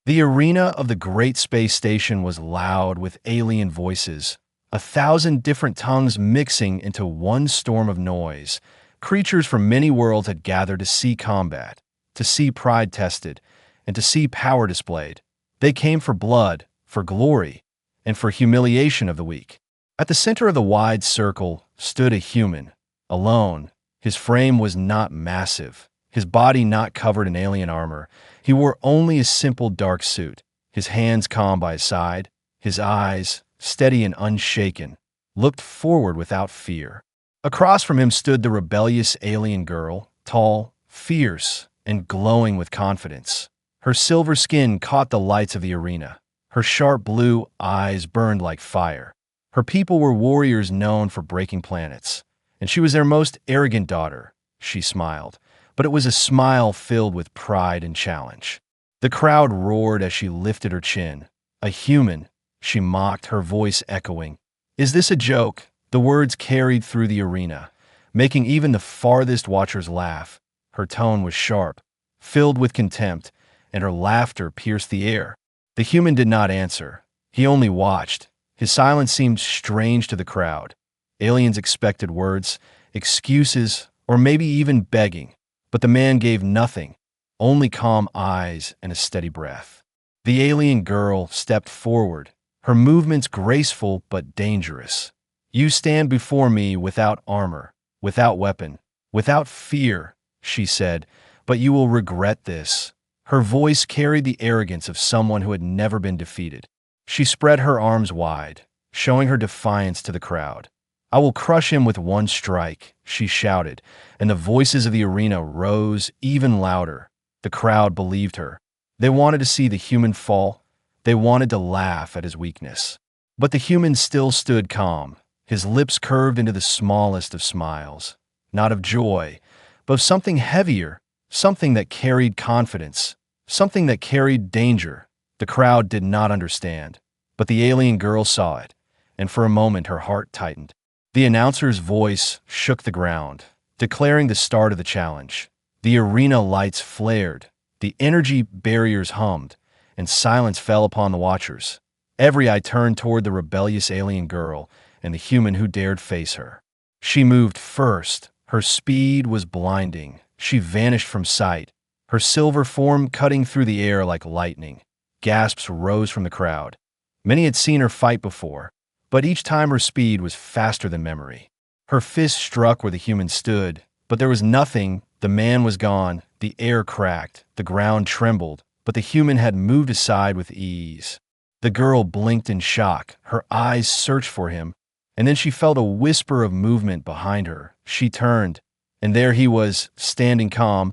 The arena of the Great Space Station was loud with alien voices, 1,000 different tongues mixing into one storm of noise. Creatures from many worlds had gathered to see combat, to see pride tested, and to see power displayed. They came for blood, for glory, and for humiliation of the weak. At the center of the wide circle stood a human, alone. His frame was not massive, his body not covered in alien armor. He wore only a simple dark suit, his hands calm by his side, his eyes, steady and unshaken, looked forward without fear. Across from him stood the rebellious alien girl, tall, fierce, and glowing with confidence. Her silver skin caught the lights of the arena. Her sharp blue eyes burned like fire. Her people were warriors known for breaking planets, and she was their most arrogant daughter. She smiled, but it was a smile filled with pride and challenge. The crowd roared as she lifted her chin. A human, she mocked, her voice echoing. Is this a joke? The words carried through the arena, making even the farthest watchers laugh. Her tone was sharp, filled with contempt, and her laughter pierced the air. The human did not answer. He only watched. His silence seemed strange to the crowd. Aliens expected words, excuses, or maybe even begging. But the man gave nothing, only calm eyes and a steady breath. The alien girl stepped forward, her movements graceful but dangerous. You stand before me without armor, without weapon, without fear, she said, but you will regret this. Her voice carried the arrogance of someone who had never been defeated. She spread her arms wide, showing her defiance to the crowd. I will crush him with one strike, she shouted, and the voices of the arena rose even louder. The crowd believed her. They wanted to see the human fall. They wanted to laugh at his weakness. But the human still stood calm, his lips curved into the smallest of smiles, not of joy, but of something heavier, something that carried confidence, something that carried danger. The crowd did not understand, but the alien girl saw it, and for a moment her heart tightened. The announcer's voice shook the ground, declaring the start of the challenge. The arena lights flared, the energy barriers hummed, and silence fell upon the watchers. Every eye turned toward the rebellious alien girl and the human who dared face her. She moved first. Her speed was blinding. She vanished from sight, her silver form cutting through the air like lightning. Gasps rose from the crowd. Many had seen her fight before, but each time her speed was faster than memory. Her fist struck where the human stood, but there was nothing. The man was gone. The air cracked. The ground trembled, but the human had moved aside with ease. The girl blinked in shock. Her eyes searched for him, and then she felt a whisper of movement behind her. She turned, and there he was, standing calm,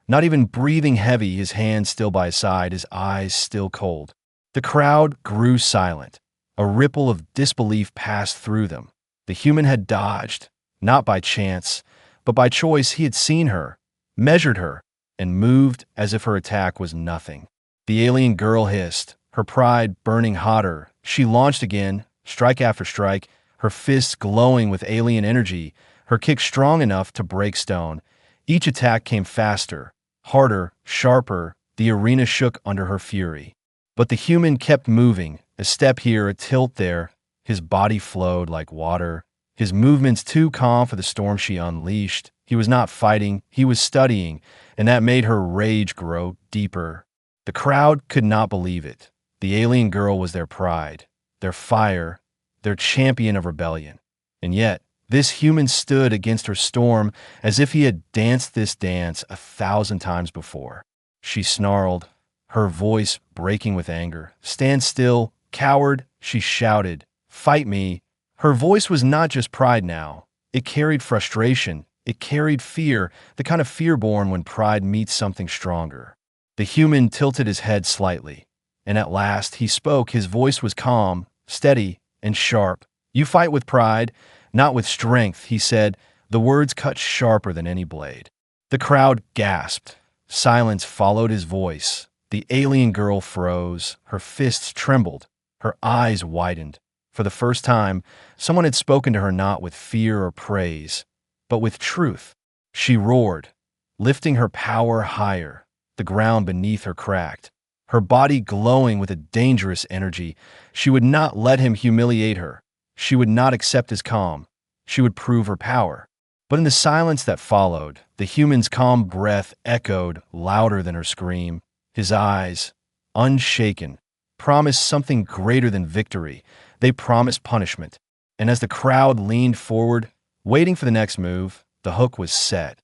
not even breathing heavy, his hands still by his side, his eyes still cold. The crowd grew silent. A ripple of disbelief passed through them. The human had dodged, not by chance, but by choice. He had seen her, measured her, and moved as if her attack was nothing. The alien girl hissed, her pride burning hotter. She launched again, strike after strike, her fists glowing with alien energy, her kick strong enough to break stone. Each attack came faster, harder, sharper. The arena shook under her fury. But the human kept moving, a step here, a tilt there. His body flowed like water, his movements too calm for the storm she unleashed. He was not fighting, he was studying, and that made her rage grow deeper. The crowd could not believe it. The alien girl was their pride, their fire, their champion of rebellion. And yet, this human stood against her storm as if he had danced this dance 1,000 times before. She snarled, her voice breaking with anger. Stand still, coward, she shouted. Fight me. Her voice was not just pride now. It carried frustration. It carried fear, the kind of fear born when pride meets something stronger. The human tilted his head slightly, and at last he spoke. His voice was calm, steady, and sharp. You fight with pride, not with strength, he said. The words cut sharper than any blade. The crowd gasped. Silence followed his voice. The alien girl froze. Her fists trembled. Her eyes widened. For the first time, someone had spoken to her not with fear or praise, but with truth. She roared, lifting her power higher. The ground beneath her cracked. her body glowing with a dangerous energy. She would not let him humiliate her. She would not accept his calm. She would prove her power. But in the silence that followed, the human's calm breath echoed louder than her scream. His eyes, unshaken, promised something greater than victory. They promised punishment. And as the crowd leaned forward, waiting for the next move, the hook was set.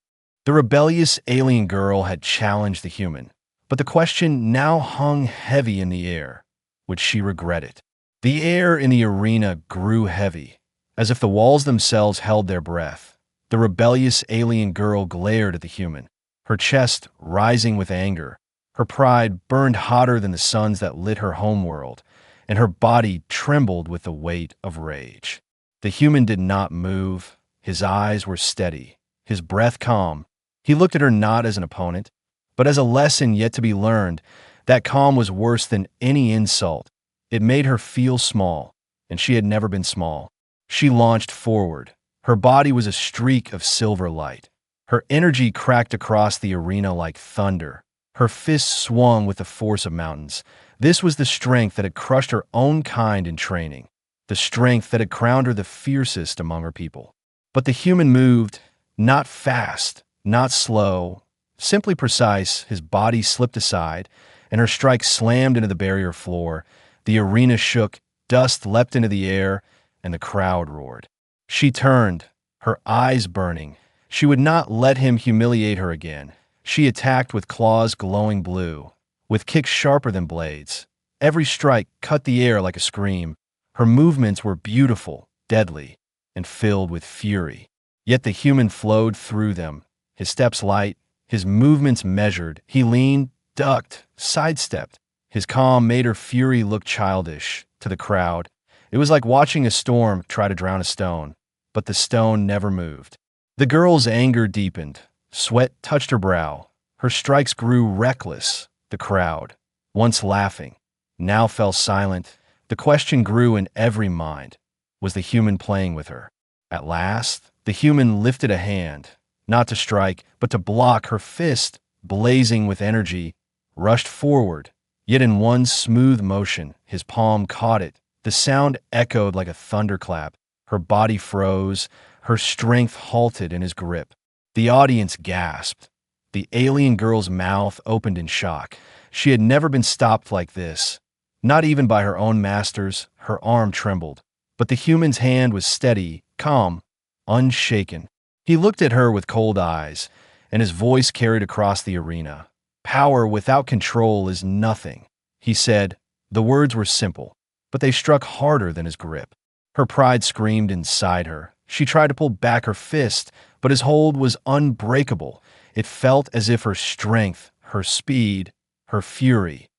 The rebellious alien girl had challenged the human. But the question now hung heavy in the air. Would she regret it? The air in the arena grew heavy, as if the walls themselves held their breath. The rebellious alien girl glared at the human, her chest rising with anger. Her pride burned hotter than the suns that lit her homeworld, and her body trembled with the weight of rage. The human did not move. His eyes were steady, his breath calm. He looked at her not as an opponent, but as a lesson yet to be learned. That calm was worse than any insult. It made her feel small, and she had never been small. She launched forward. Her body was a streak of silver light. Her energy cracked across the arena like thunder. Her fists swung with the force of mountains. This was the strength that had crushed her own kind in training, the strength that had crowned her the fiercest among her people. But the human moved, not fast, not slow, simply precise. His body slipped aside, and her strike slammed into the barrier floor. The arena shook, dust leapt into the air, and the crowd roared. She turned, her eyes burning. She would not let him humiliate her again. She attacked with claws glowing blue, with kicks sharper than blades. Every strike cut the air like a scream. Her movements were beautiful, deadly, and filled with fury. Yet the human flowed through them, his steps light, his movements measured. He leaned, ducked, sidestepped. His calm made her fury look childish. To the crowd, it was like watching a storm try to drown a stone, but the stone never moved. The girl's anger deepened. Sweat touched her brow. Her strikes grew reckless. The crowd, once laughing, now fell silent. The question grew in every mind. Was the human playing with her? At last, the human lifted a hand, not to strike, but to block. Her fist, blazing with energy, rushed forward. Yet in one smooth motion, his palm caught it. The sound echoed like a thunderclap. Her body froze. Her strength halted in his grip. The audience gasped. The alien girl's mouth opened in shock. She had never been stopped like this, not even by her own masters. Her arm trembled, but the human's hand was steady, calm, unshaken. He looked at her with cold eyes, and his voice carried across the arena. "Power without control is nothing," he said. The words were simple, but they struck harder than his grip. Her pride screamed inside her. She tried to pull back her fist, but his hold was unbreakable. It felt as if her strength, her speed, her fury,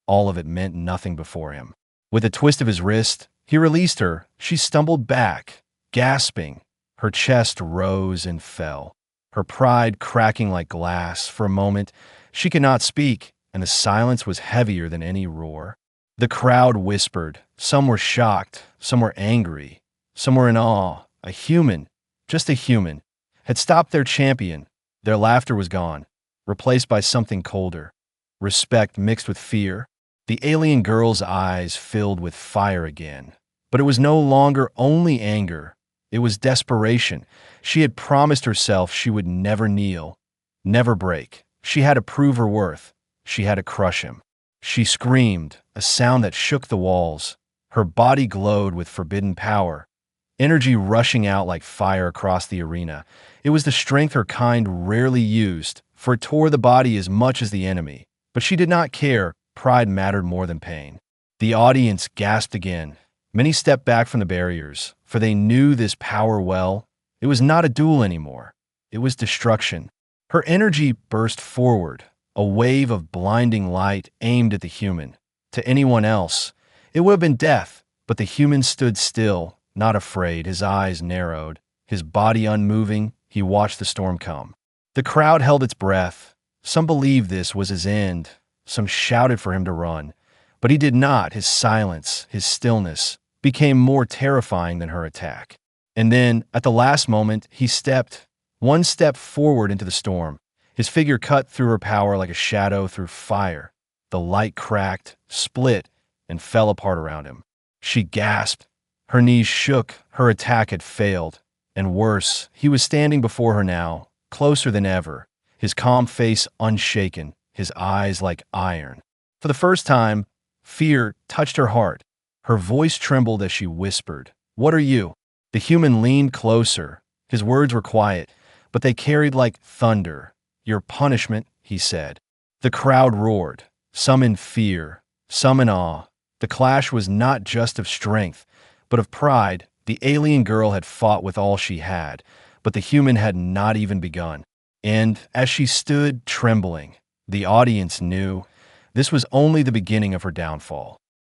all of it meant nothing before him. With a twist of his wrist, he released her. She stumbled back, gasping. Her chest rose and fell, her pride cracking like glass. For a moment, she could not speak, and the silence was heavier than any roar. The crowd whispered. Some were shocked, some were angry, some were in awe. A human, just a human, had stopped their champion. Their laughter was gone, replaced by something colder. Respect mixed with fear. The alien girl's eyes filled with fire again. But it was no longer only anger. It was desperation. She had promised herself she would never kneel, never break. She had to prove her worth. She had to crush him. She screamed, a sound that shook the walls. Her body glowed with forbidden power, energy rushing out like fire across the arena. It was the strength her kind rarely used, for it tore the body as much as the enemy. But she did not care. Pride mattered more than pain. The audience gasped again. Many stepped back from the barriers, for they knew this power well. It was not a duel anymore. It was destruction. Her energy burst forward, a wave of blinding light aimed at the human. To anyone else, it would have been death, but the human stood still, not afraid. His eyes narrowed, his body unmoving. He watched the storm come. The crowd held its breath. Some believed this was his end. Some shouted for him to run. But he did not. His silence, his stillness, became more terrifying than her attack. And then, at the last moment, he stepped one step forward into the storm. His figure cut through her power like a shadow through fire. the light cracked, split, and fell apart around him. She gasped. Her knees shook. Her attack had failed. And worse, he was standing before her now, closer than ever, his calm face unshaken, his eyes like iron. For the first time, fear touched her heart. Her voice trembled as she whispered, "What are you?" The human leaned closer. His words were quiet, but they carried like thunder. "Your punishment," he said. The crowd roared, some in fear, some in awe. The clash was not just of strength, but of pride. The alien girl had fought with all she had, but the human had not even begun. And as she stood trembling, the audience knew this was only the beginning of her downfall.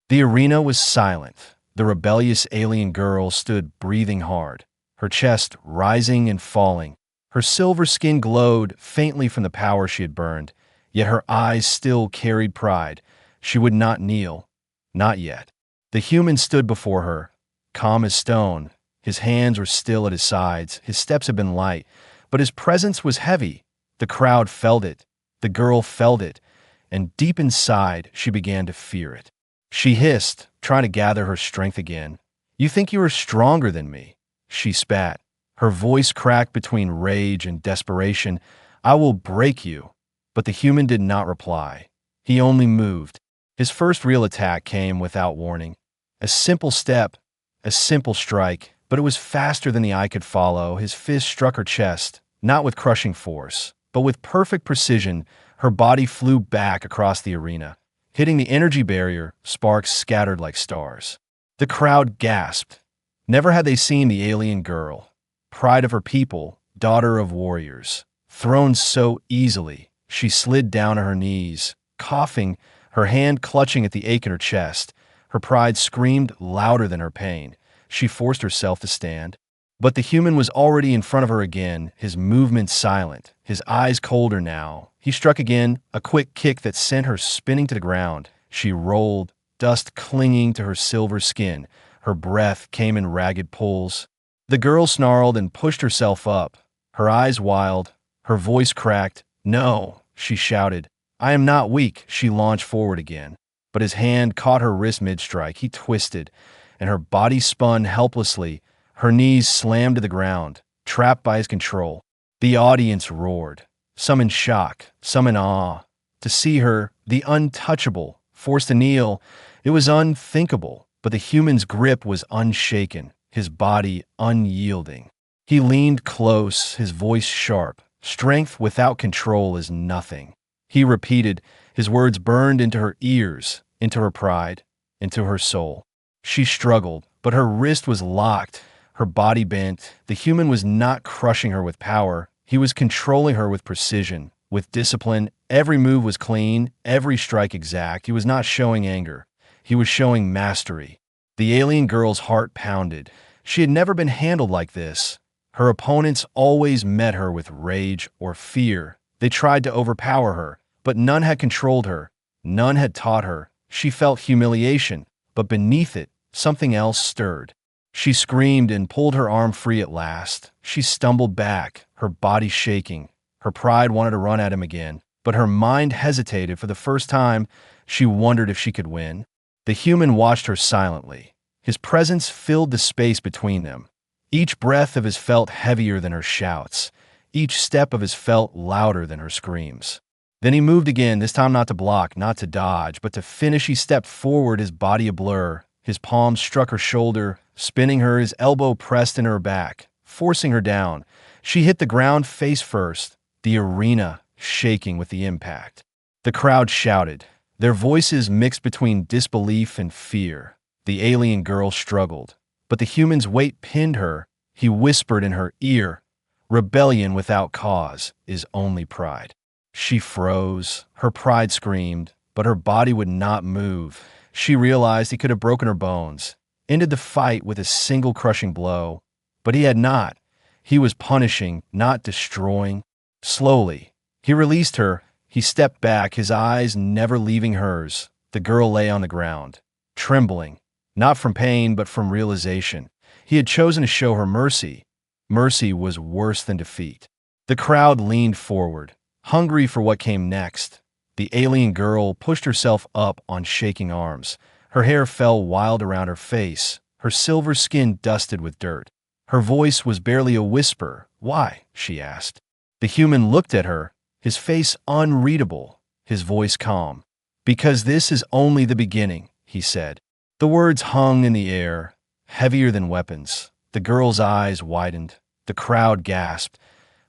The arena was silent. The rebellious alien girl stood breathing hard, her chest rising and falling. Her silver skin glowed faintly from the power she had burned, yet her eyes still carried pride. She would not kneel. Not yet. The human stood before her, calm as stone. His hands were still at his sides. His steps had been light, but his presence was heavy. The crowd felt it. The girl felt it. And deep inside, she began to fear it. She hissed, trying to gather her strength again. "You think you are stronger than me?" She spat. Her voice cracked between rage and desperation. "I will break you." But the human did not reply. He only moved. His first real attack came without warning. A simple step, a simple strike, but it was faster than the eye could follow. His fist struck her chest, not with crushing force, but with perfect precision. Her body flew back across the arena. Hitting the energy barrier, sparks scattered like stars. The crowd gasped. Never had they seen the alien girl, pride of her people, daughter of warriors, thrown so easily. She slid down on her knees, coughing, her hand clutching at the ache in her chest. Her pride screamed louder than her pain. She forced herself to stand. But the human was already in front of her again, his movements silent, his eyes colder now. He struck again, a quick kick that sent her spinning to the ground. She rolled, dust clinging to her silver skin. Her breath came in ragged pulls. The girl snarled and pushed herself up, her eyes wild, her voice cracked. "No," she shouted. "I am not weak." She launched forward again, but his hand caught her wrist mid-strike. He twisted, and her body spun helplessly. Her knees slammed to the ground, trapped by his control. The audience roared, some in shock, some in awe. To see her, the untouchable, forced to kneel, it was unthinkable, but the human's grip was unshaken, his body unyielding. He leaned close, his voice sharp. "Strength without control is nothing." He repeated, his words burned into her ears, into her pride, into her soul. She struggled, but her wrist was locked. Her body bent. The human was not crushing her with power. He was controlling her with precision, with discipline. Every move was clean, every strike exact. He was not showing anger. He was showing mastery. The alien girl's heart pounded. She had never been handled like this. Her opponents always met her with rage or fear. They tried to overpower her, but none had controlled her. None had taught her. She felt humiliation, but beneath it, something else stirred. She screamed and pulled her arm free at last. She stumbled back, her body shaking. Her pride wanted to run at him again, but her mind hesitated. For the first time, she wondered if she could win. The human watched her silently. His presence filled the space between them. Each breath of his felt heavier than her shouts. Each step of his felt louder than her screams. Then he moved again, this time not to block, not to dodge, but to finish. He stepped forward, his body a blur. His palm struck her shoulder, spinning her, his elbow pressed into her back, forcing her down. She hit the ground face first, the arena shaking with the impact. The crowd shouted, their voices mixed between disbelief and fear. The alien girl struggled, but the human's weight pinned her. He whispered in her ear, "Rebellion without cause is only pride." She froze, her pride screamed, but her body would not move. She realized he could have broken her bones, ended the fight with a single crushing blow. But he had not. He was punishing, not destroying. Slowly, he released her. He stepped back, his eyes never leaving hers. The girl lay on the ground, trembling, not from pain, but from realization. He had chosen to show her mercy. Mercy was worse than defeat. The crowd leaned forward, hungry for what came next. The alien girl pushed herself up on shaking arms. Her hair fell wild around her face, her silver skin dusted with dirt. Her voice was barely a whisper. "Why?" she asked. The human looked at her, his face unreadable, his voice calm. "Because this is only the beginning," he said. The words hung in the air, heavier than weapons. The girl's eyes widened. The crowd gasped.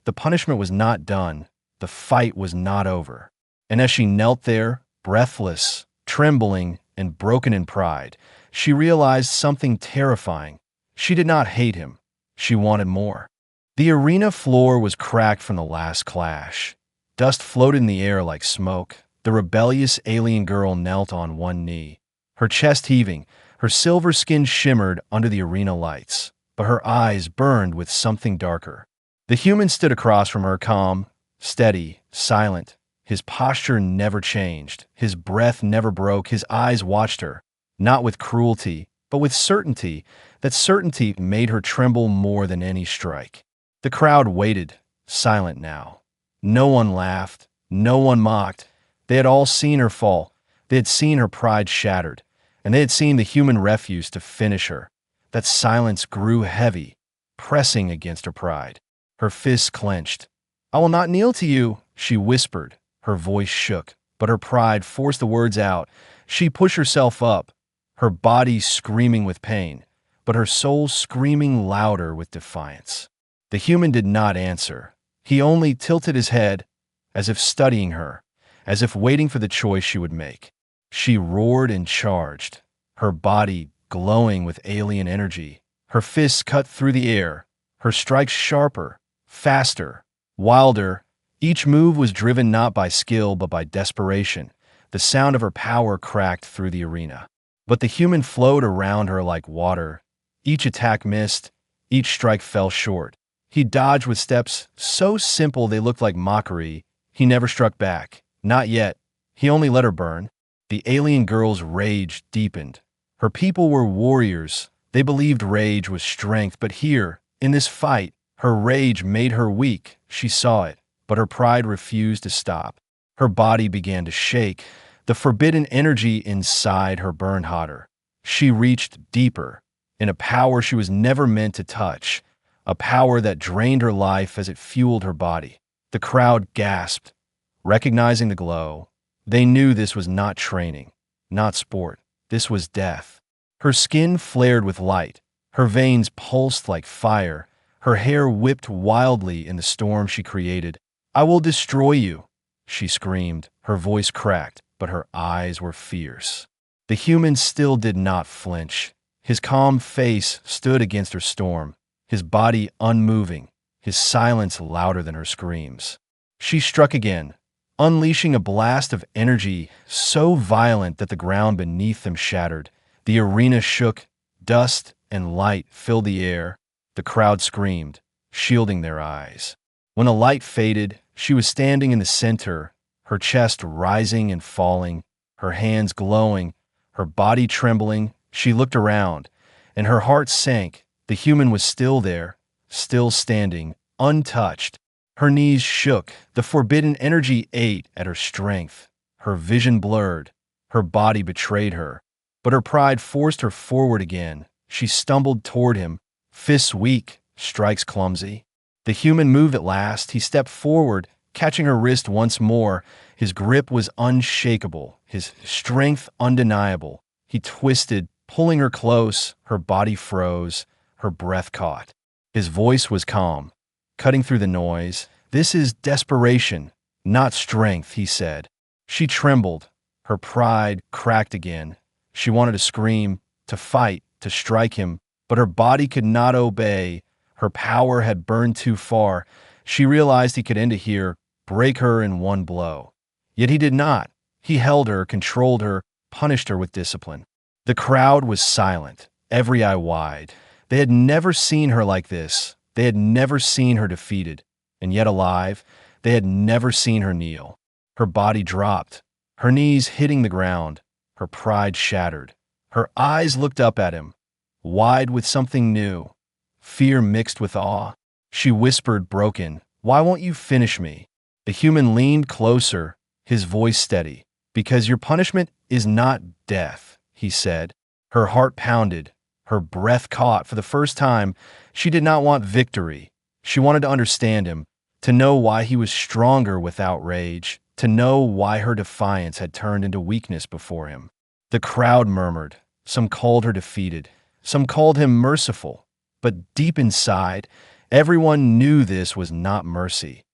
The punishment was not done. The fight was not over. And as she knelt there, breathless, trembling, and broken in pride, she realized something terrifying. She did not hate him. She wanted more. The arena floor was cracked from the last clash. Dust floated in the air like smoke. The rebellious alien girl knelt on one knee, her chest heaving, her silver skin shimmered under the arena lights, but her eyes burned with something darker. The human stood across from her, calm, steady, silent. His posture never changed. His breath never broke. His eyes watched her, not with cruelty, but with certainty. That certainty made her tremble more than any strike. The crowd waited, silent now. No one laughed. No one mocked. They had all seen her fall. They had seen her pride shattered, and they had seen the human refuse to finish her. That silence grew heavy, pressing against her pride. Her fists clenched. "I will not kneel to you," she whispered. Her voice shook, but her pride forced the words out. She pushed herself up, her body screaming with pain, but her soul screaming louder with defiance. The human did not answer. He only tilted his head, as if studying her, as if waiting for the choice she would make. She roared and charged, her body glowing with alien energy. Her fists cut through the air, her strikes sharper, faster, wilder. Each move was driven not by skill but by desperation. The sound of her power cracked through the arena. But the human flowed around her like water. Each attack missed, each strike fell short. He dodged with steps so simple they looked like mockery. He never struck back. Not yet. He only let her burn. The alien girl's rage deepened. Her people were warriors. They believed rage was strength, but here, in this fight, her rage made her weak. She saw it, but her pride refused to stop. Her body began to shake. The forbidden energy inside her burned hotter. She reached deeper, in a power she was never meant to touch, a power that drained her life as it fueled her body. The crowd gasped, recognizing the glow. They knew this was not training, not sport. This was death. Her skin flared with light. Her veins pulsed like fire. Her hair whipped wildly in the storm she created. "I will destroy you," she screamed. Her voice cracked, but her eyes were fierce. The human still did not flinch. His calm face stood against her storm, his body unmoving, his silence louder than her screams. She struck again, unleashing a blast of energy so violent that the ground beneath them shattered. The arena shook, dust and light filled the air. The crowd screamed, shielding their eyes. When the light faded, she was standing in the center, her chest rising and falling, her hands glowing, her body trembling. She looked around, and her heart sank. The human was still there, still standing, untouched. Her knees shook. The forbidden energy ate at her strength. Her vision blurred. Her body betrayed her. But her pride forced her forward again. She stumbled toward him, fists weak, strikes clumsy. The human moved at last. He stepped forward, catching her wrist once more. His grip was unshakable, his strength undeniable. He twisted, pulling her close. Her body froze, her breath caught. His voice was calm, cutting through the noise. "This is desperation, not strength," he said. She trembled. Her pride cracked again. She wanted to scream, to fight, to strike him, but her body could not obey. Her power had burned too far. She realized he could end it here, break her in one blow. Yet he did not. He held her, controlled her, punished her with discipline. The crowd was silent, every eye wide. They had never seen her like this. They had never seen her defeated, and yet alive. They had never seen her kneel. Her body dropped, her knees hitting the ground, her pride shattered. Her eyes looked up at him, wide with something new, fear mixed with awe. She whispered, broken, "Why won't you finish me?" The human leaned closer, his voice steady. "Because your punishment is not death," he said. Her heart pounded. Her breath caught. For the first time, she did not want victory. She wanted to understand him, to know why he was stronger without rage, to know why her defiance had turned into weakness before him. The crowd murmured. Some called her defeated. Some called him merciful. But deep inside, everyone knew this was not mercy.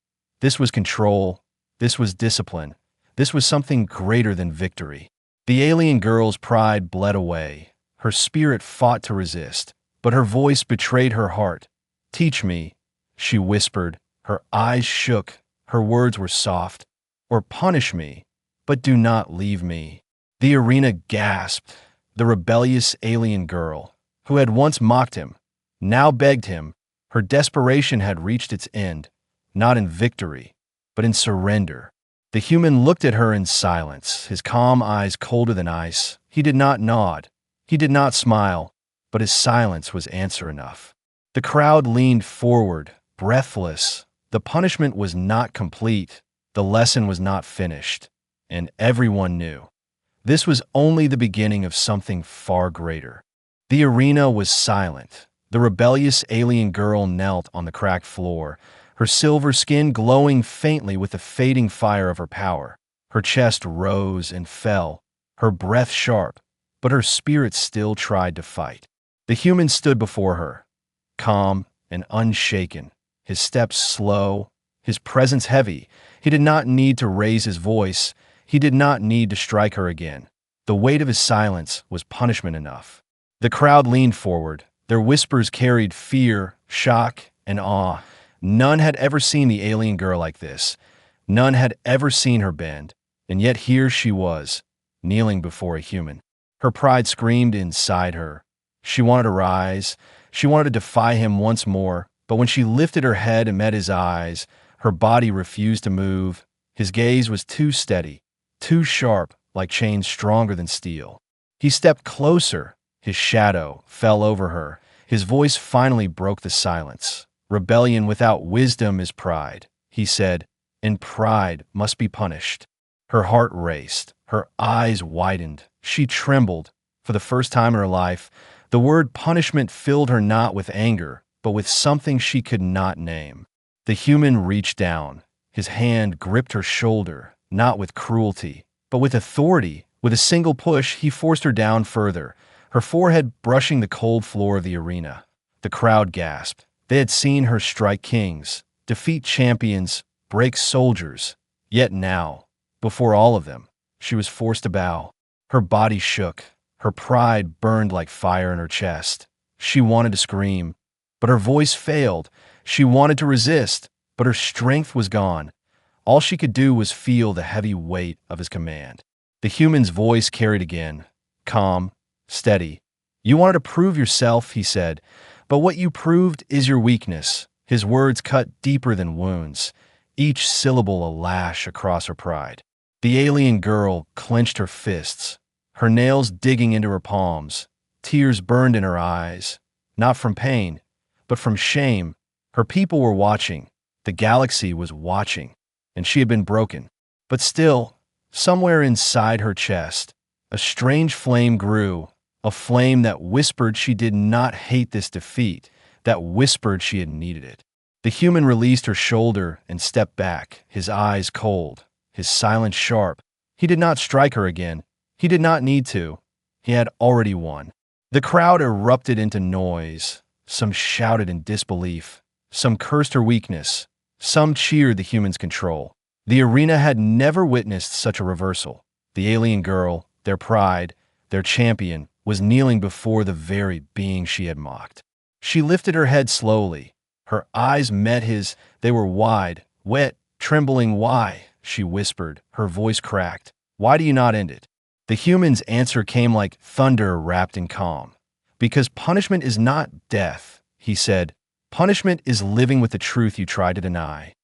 This was control. This was discipline. This was something greater than victory. The alien girl's pride bled away. Her spirit fought to resist, but her voice betrayed her heart. "Teach me," she whispered. Her eyes shook. Her words were soft. "Or punish me, but do not leave me." The arena gasped. The rebellious alien girl, who had once mocked him, now begged him. Her desperation had reached its end, not in victory, but in surrender. The human looked at her in silence, his calm eyes colder than ice. He did not nod. He did not smile, but his silence was answer enough. The crowd leaned forward, breathless. The punishment was not complete. The lesson was not finished. And everyone knew. This was only the beginning of something far greater. The arena was silent. The rebellious alien girl knelt on the cracked floor, her silver skin glowing faintly with the fading fire of her power. Her chest rose and fell, her breath sharp, but her spirit still tried to fight. The human stood before her, calm and unshaken, his steps slow, his presence heavy. He did not need to raise his voice. He did not need to strike her again. The weight of his silence was punishment enough. The crowd leaned forward. Their whispers carried fear, shock, and awe. None had ever seen the alien girl like this. None had ever seen her bend. And yet here she was, kneeling before a human. Her pride screamed inside her. She wanted to rise. She wanted to defy him once more. But when she lifted her head and met his eyes, her body refused to move. His gaze was too steady, too sharp, like chains stronger than steel. He stepped closer. His shadow fell over her. His voice finally broke the silence. "Rebellion without wisdom is pride," he said, "and pride must be punished." Her heart raced. Her eyes widened. She trembled. For the first time in her life, the word punishment filled her not with anger, but with something she could not name. The human reached down. His hand gripped her shoulder, not with cruelty, but with authority. With a single push, he forced her down further, her forehead brushing the cold floor of the arena. The crowd gasped. They had seen her strike kings, defeat champions, break soldiers. Yet now, before all of them, she was forced to bow. Her body shook. Her pride burned like fire in her chest. She wanted to scream, but her voice failed. She wanted to resist, but her strength was gone. All she could do was feel the heavy weight of his command. The human's voice carried again, calm, steady. "You wanted to prove yourself," he said, "but what you proved is your weakness." His words cut deeper than wounds, each syllable a lash across her pride. The alien girl clenched her fists, her nails digging into her palms. Tears burned in her eyes, not from pain, but from shame. Her people were watching. The galaxy was watching, and she had been broken. But still, somewhere inside her chest, a strange flame grew, a flame that whispered she did not hate this defeat, that whispered she had needed it. The human released her shoulder and stepped back, his eyes cold, his silence sharp. He did not strike her again. He did not need to. He had already won. The crowd erupted into noise. Some shouted in disbelief. Some cursed her weakness. Some cheered the human's control. The arena had never witnessed such a reversal. The alien girl, their pride, their champion, was kneeling before the very being she had mocked. She lifted her head slowly. Her eyes met his. They were wide, wet, trembling. "Why?" she whispered. Her voice cracked. "Why do you not end it?" The human's answer came like thunder wrapped in calm. "Because punishment is not death," he said. "Punishment is living with the truth you tried to deny."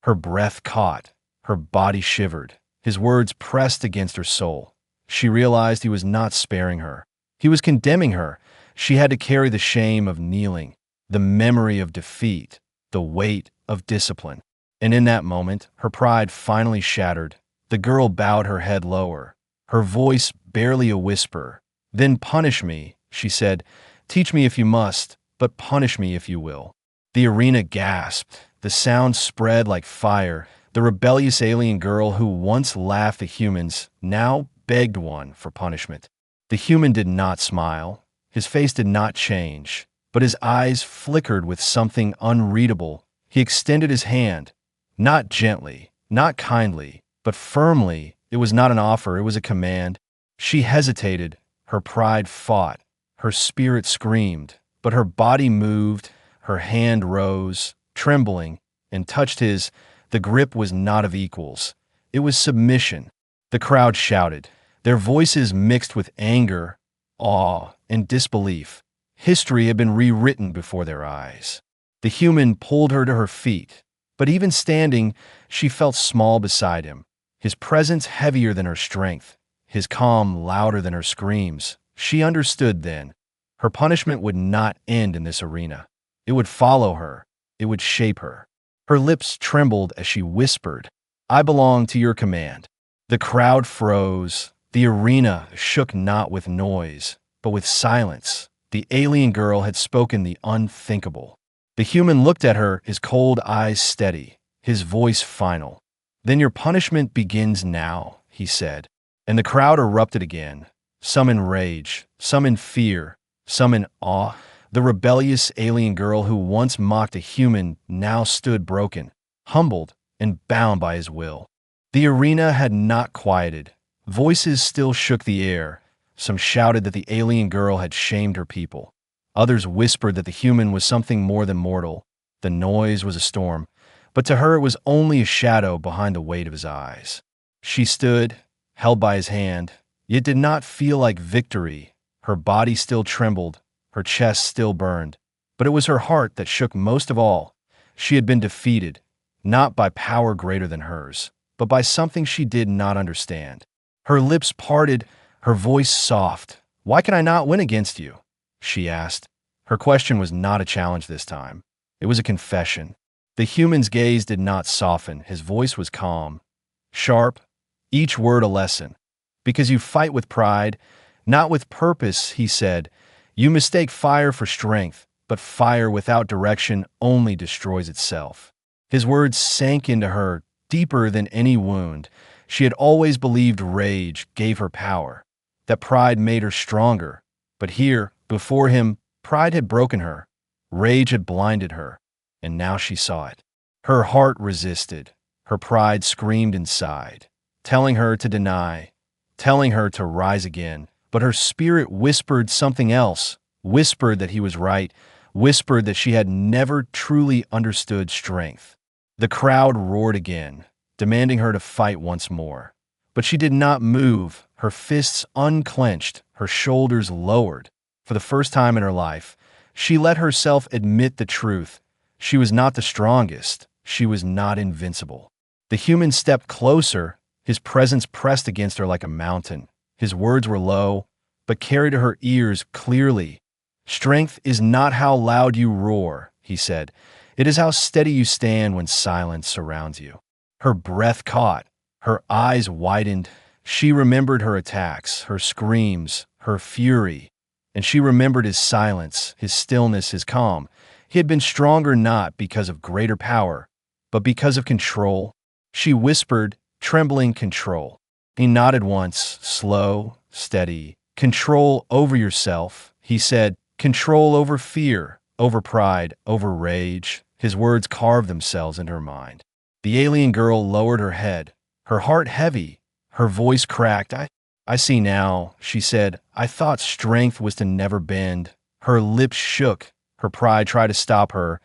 Her breath caught. Her body shivered. His words pressed against her soul. She realized he was not sparing her. He was condemning her. She had to carry the shame of kneeling, the memory of defeat, the weight of discipline. And in that moment, her pride finally shattered. The girl bowed her head lower, her voice barely a whisper. Then punish me, she said. Teach me if you must, but punish me if you will. The arena gasped. The sound spread like fire. The rebellious alien girl who once laughed at humans now begged one for punishment. The human did not smile. His face did not change, but his eyes flickered with something unreadable. He extended his hand, not gently, not kindly, but firmly. It was not an offer, it was a command. She hesitated. Her pride fought. Her spirit screamed, but her body moved. Her hand rose, trembling, and touched his. The grip was not of equals. It was submission. The crowd shouted, their voices mixed with anger, awe, and disbelief. History had been rewritten before their eyes. The human pulled her to her feet, but even standing, she felt small beside him, his presence heavier than her strength, his calm louder than her screams. She understood then. Her punishment would not end in this arena. It would follow her. It would shape her. Her lips trembled as she whispered, I belong to your command. The crowd froze. The arena shook not with noise, but with silence. The alien girl had spoken the unthinkable. The human looked at her, his cold eyes steady, his voice final. Then your punishment begins now, he said. And the crowd erupted again, some in rage, some in fear, some in awe. The rebellious alien girl who once mocked a human now stood broken, humbled, and bound by his will. The arena had not quieted. Voices still shook the air. Some shouted that the alien girl had shamed her people. Others whispered that the human was something more than mortal. The noise was a storm, but to her it was only a shadow behind the weight of his eyes. She stood, held by his hand, yet did not feel like victory. Her body still trembled, her chest still burned, but it was her heart that shook most of all. She had been defeated, not by power greater than hers, but by something she did not understand. Her lips parted, her voice soft. Why can I not win against you? She asked. Her question was not a challenge this time. It was a confession. The human's gaze did not soften. His voice was calm, sharp, each word a lesson. Because you fight with pride, not with purpose, he said. You mistake fire for strength, but fire without direction only destroys itself. His words sank into her, deeper than any wound. She had always believed rage gave her power, that pride made her stronger. But here, before him, pride had broken her. Rage had blinded her, and now she saw it. Her heart resisted. Her pride screamed inside, telling her to deny, telling her to rise again. But her spirit whispered something else, whispered that he was right, whispered that she had never truly understood strength. The crowd roared again, demanding her to fight once more. But she did not move, her fists unclenched, her shoulders lowered. For the first time in her life, she let herself admit the truth. She was not the strongest. She was not invincible. The human stepped closer, his presence pressed against her like a mountain. His words were low, but carried to her ears clearly. Strength is not how loud you roar, he said. It is how steady you stand when silence surrounds you. Her breath caught. Her eyes widened. She remembered her attacks, her screams, her fury. And she remembered his silence, his stillness, his calm. He had been stronger not because of greater power, but because of control. She whispered, trembling, control. He nodded once, slow, steady. Control over yourself, he said. Control over fear, over pride, over rage. His words carved themselves into her mind. The alien girl lowered her head, her heart heavy, her voice cracked. I see now, she said. I thought strength was to never bend. Her lips shook. Her pride tried to stop her,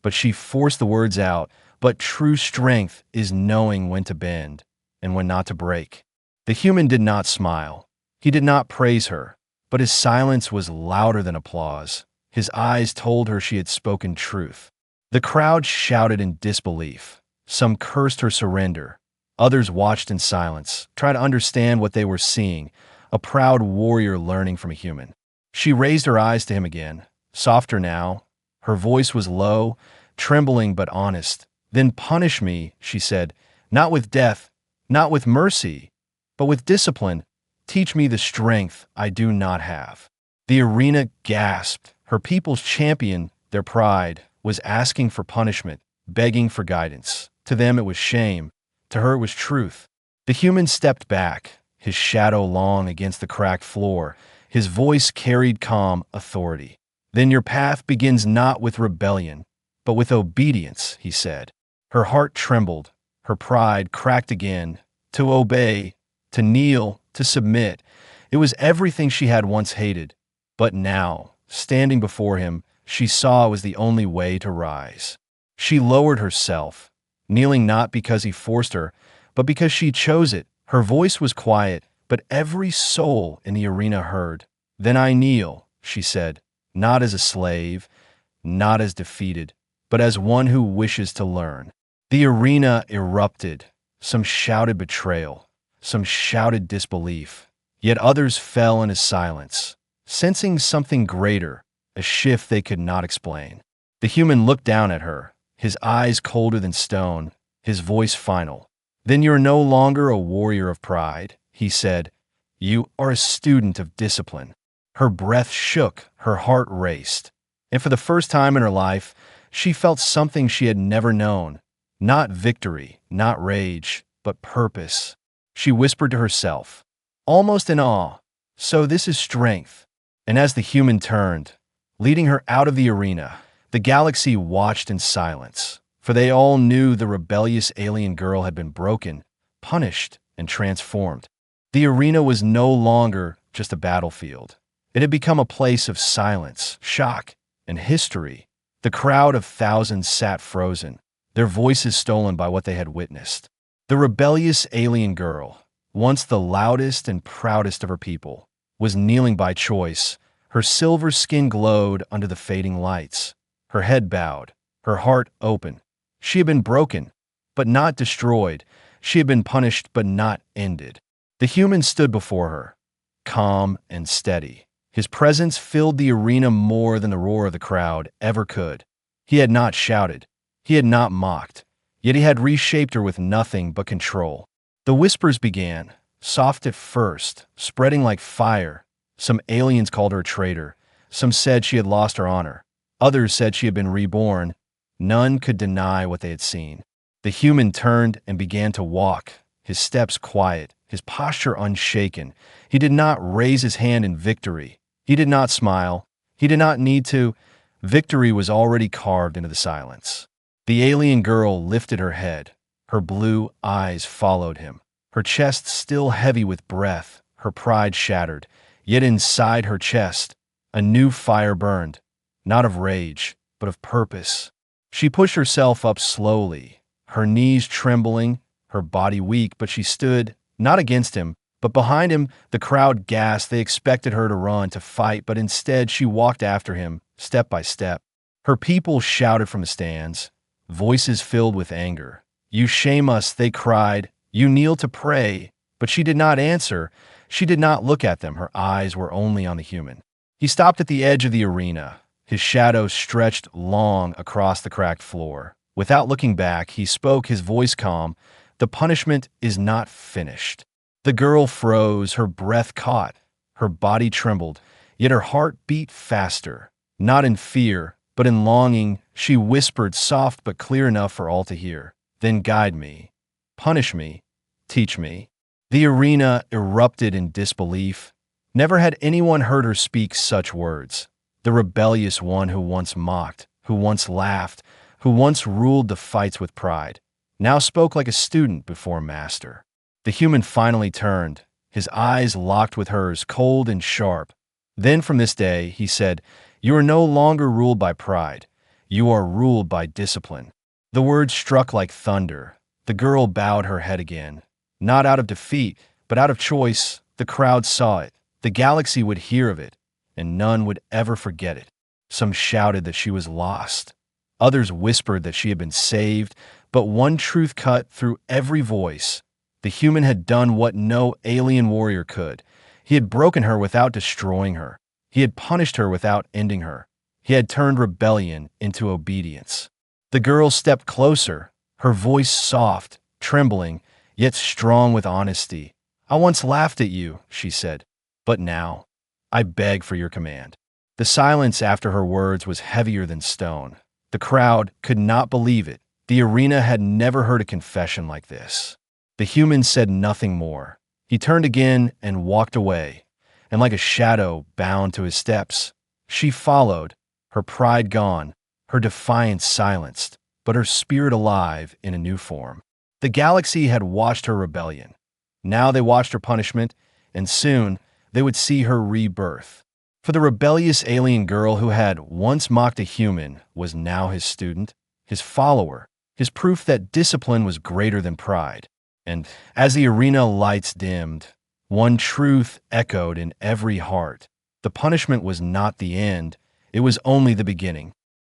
but she forced the words out. But true strength is knowing when to bend and when not to break. The human did not smile. He did not praise her, but his silence was louder than applause. His eyes told her she had spoken truth. The crowd shouted in disbelief. Some cursed her surrender. Others watched in silence, trying to understand what they were seeing, a proud warrior learning from a human. She raised her eyes to him again, softer now. Her voice was low, trembling but honest. Then punish me, she said, not with death, not with mercy, but with discipline. Teach me the strength I do not have." The arena gasped. Her people's champion, their pride, was asking for punishment, begging for guidance. To them it was shame. To her it was truth. The human stepped back, his shadow long against the cracked floor. His voice carried calm authority. "Then your path begins not with rebellion, but with obedience," he said. Her heart trembled. Her pride cracked again. To obey, to kneel, to submit. It was everything she had once hated. But now, standing before him, she saw it was the only way to rise. She lowered herself, kneeling not because he forced her, but because she chose it. Her voice was quiet, but every soul in the arena heard. "Then I kneel," she said, "not as a slave, not as defeated, but as one who wishes to learn." The arena erupted. Some shouted betrayal, some shouted disbelief, yet others fell into silence, sensing something greater, a shift they could not explain. The human looked down at her, his eyes colder than stone, his voice final. "Then you're no longer a warrior of pride," he said. "You are a student of discipline." Her breath shook, her heart raced, and for the first time in her life, she felt something she had never known. Not victory, not rage, but purpose. She whispered to herself, almost in awe, "So this is strength." And as the human turned, leading her out of the arena, the galaxy watched in silence, for they all knew the rebellious alien girl had been broken, punished, and transformed. The arena was no longer just a battlefield. It had become a place of silence, shock, and history. The crowd of thousands sat frozen, their voices stolen by what they had witnessed. The rebellious alien girl, once the loudest and proudest of her people, was kneeling by choice. Her silver skin glowed under the fading lights, her head bowed, her heart open. She had been broken, but not destroyed. She had been punished, but not ended. The human stood before her, calm and steady. His presence filled the arena more than the roar of the crowd ever could. He had not shouted. He had not mocked. Yet he had reshaped her with nothing but control. The whispers began, soft at first, spreading like fire. Some aliens called her a traitor. Some said she had lost her honor. Others said she had been reborn. None could deny what they had seen. The human turned and began to walk, his steps quiet, his posture unshaken. He did not raise his hand in victory. He did not smile. He did not need to. Victory was already carved into the silence. The alien girl lifted her head. Her blue eyes followed him. Her chest still heavy with breath, her pride shattered. Yet inside her chest, a new fire burned, not of rage, but of purpose. She pushed herself up slowly, her knees trembling, her body weak, but she stood, not against him, but behind him. The crowd gasped. They expected her to run, to fight, but instead she walked after him, step by step. Her people shouted from the stands, voices filled with anger. "You shame us," they cried. "You kneel to pray." But she did not answer. She did not look at them. Her eyes were only on the human. He stopped at the edge of the arena. His shadow stretched long across the cracked floor. Without looking back, he spoke, his voice calm. "The punishment is not finished." The girl froze, her breath caught, her body trembled, yet her heart beat faster. Not in fear, but in longing, she whispered, soft but clear enough for all to hear, "Then guide me, punish me, teach me." The arena erupted in disbelief. Never had anyone heard her speak such words. The rebellious one who once mocked, who once laughed, who once ruled the fights with pride, now spoke like a student before a master. The human finally turned, his eyes locked with hers, cold and sharp. "Then from this day," he said, "you are no longer ruled by pride. You are ruled by discipline." The words struck like thunder. The girl bowed her head again. Not out of defeat, but out of choice. The crowd saw it. The galaxy would hear of it, and none would ever forget it. Some shouted that she was lost. Others whispered that she had been saved, but one truth cut through every voice. The human had done what no alien warrior could. He had broken her without destroying her. He had punished her without ending her. He had turned rebellion into obedience. The girl stepped closer, her voice soft, trembling, yet strong with honesty. "I once laughed at you," she said, "but now I beg for your command." The silence after her words was heavier than stone. The crowd could not believe it. The arena had never heard a confession like this. The human said nothing more. He turned again and walked away, and like a shadow bound to his steps. She followed, her pride gone, her defiance silenced, but her spirit alive in a new form. The galaxy had watched her rebellion. Now they watched her punishment, and soon they would see her rebirth. For the rebellious alien girl who had once mocked a human was now his student, his follower, his proof that discipline was greater than pride. And as the arena lights dimmed, one truth echoed in every heart. The punishment was not the end, it was only the beginning.